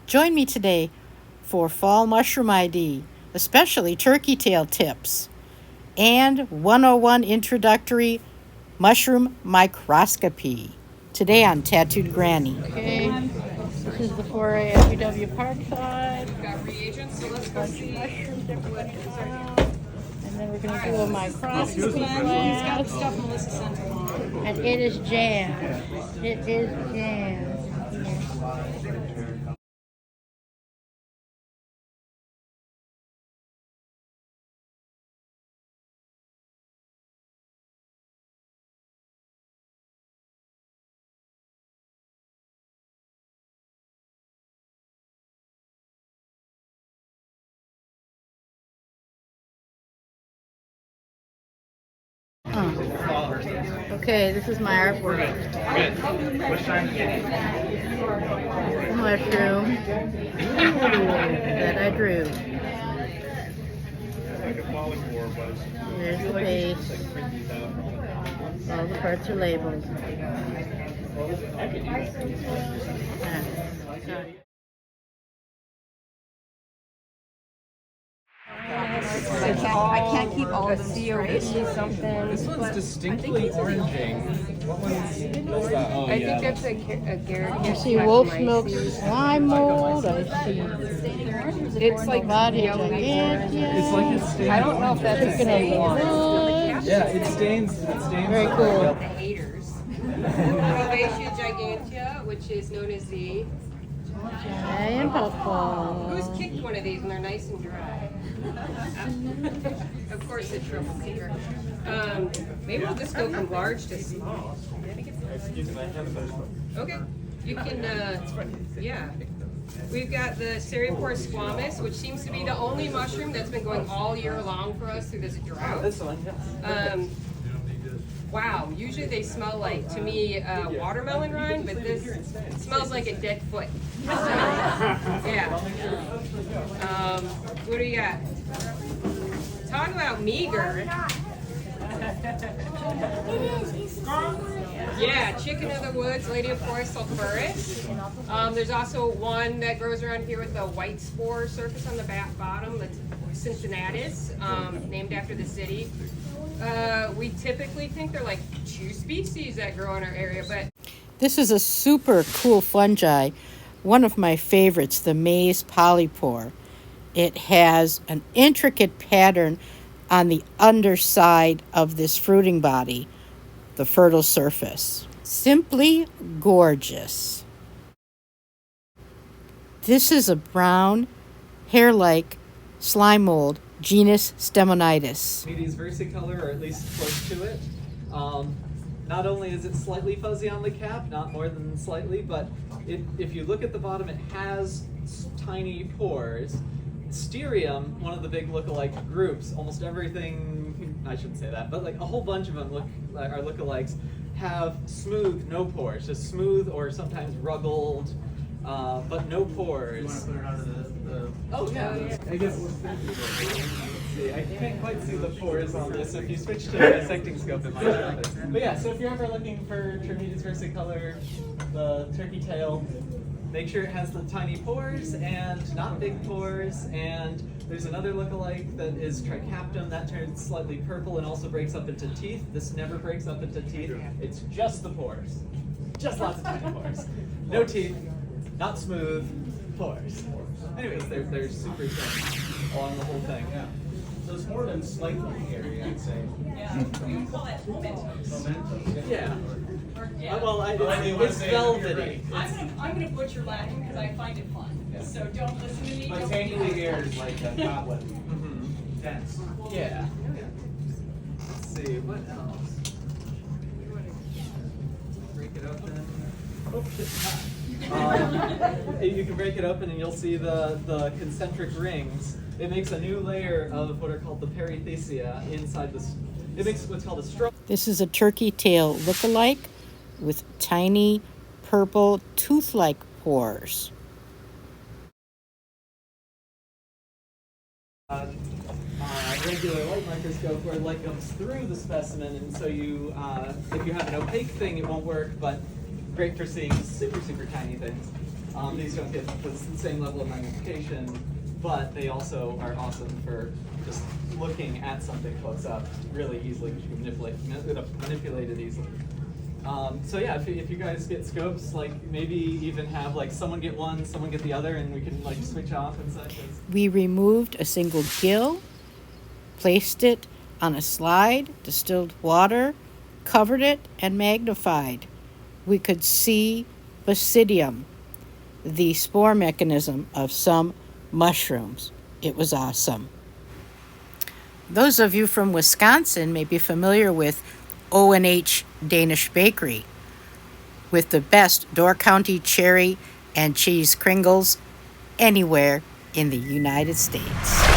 Join me today for Fall Mushroom ID, especially turkeytail tips, and 101 Introductory Mushroom Microscopy. Today on Tattooed Granny. Okay, this is the Foray FUW Parkside. We've got reagents, so let's go see Mushrooms, different and then we're going to do a microscopy class. stuff Melissa sent along. And it is jam. It is jam. Okay, this is my artwork. Mushroom that I drew. There's the base. All the parts are labeled. I can't keep all of them straight. This one's distinctly oranging. What one's that? Oh, I yeah. think that's a Garrett. I see wolf's milk slime mold. I see It's like body yellow. gigantea. It's like it's stained. I don't know if that's the same one. Yeah, it stains. Very cool. The haters. Alopecia gigantea, which is known as the. Giant puffball. Who's kicked one of these when they're nice and dry? Of course, it's troublemaker. Maybe we'll just go from large to small. Okay, you can. Yeah. We've got the Cereopora squamous, which seems to be the only mushroom that's been going all year long for us through this drought. This one, yes. Wow, usually they smell like, to me, watermelon rind, but this smells like a dead foot. Yeah. What do you got? Talk about meager. Yeah, chicken of the woods, Ladiophora sulphuris. There's also one that grows around here with a white spore surface on the bottom. That's Cincinnatus, named after the city. We typically think they're like 2 species that grow in our area, but This is a super cool fungi. One of my favorites, the maize polypore. It has an intricate pattern on the underside of this fruiting body, the fertile surface. Simply gorgeous. This is a brown, hair-like slime mold, genus Stemonitis. Medes versicolor, or at least close to it. Not only is it slightly fuzzy on the cap, not more than slightly, but if you look at the bottom, it has tiny pores. Sterium, one of the big lookalike groups, almost everything, I shouldn't say that, but like a whole bunch of them are lookalikes, have smooth, no pores, just smooth or sometimes rugged, but no pores. Oh yeah, I guess. See, I can't quite see the pores on this. If you switch to the dissecting scope, it might show it. But yeah, so if you're ever looking for Medes versicolor, the turkey tail, make sure it has the tiny pores and not big pores. And there's another lookalike that is Trichaptum that turns slightly purple and also breaks up into teeth. This never breaks up into teeth. It's just the pores, just lots of tiny pores. No teeth, not smooth, pores. Anyways, they're super thin along the whole thing. Yeah. So it's more than slightly hairy, I'd say. yeah, we would call it momentum. Yeah. Yeah. Well, it's velvety. I'm gonna butcher Latin because I find it fun. Yeah. So don't listen to me. But Don't tangly hair is like a goblet. Mm-hmm. Dense. Yeah. Let's see, what else? Break it open. Oh, shit. You can break it open and you'll see the concentric rings. It makes a new layer of what are called the perithecia inside this. It makes what's called a stroke. This is a turkey tail look-alike with tiny purple tooth-like pores. Regular light microscope where light comes through the specimen, and so you, if you have an opaque thing, it won't work, but great for seeing super, super tiny things. These don't get the same level of magnification, but they also are awesome for just looking at something close up really easily, because you can manipulate it easily. So yeah, if you guys get scopes, like maybe even have like someone get one, someone get the other, and we can like switch off and such. We removed a single gill, placed it on a slide, distilled water, covered it, and magnified. We could see Basidium, the spore mechanism of some mushrooms. It was awesome. Those of you from Wisconsin may be familiar with O&H Danish Bakery, with the best Door County cherry and cheese kringles anywhere in the United States.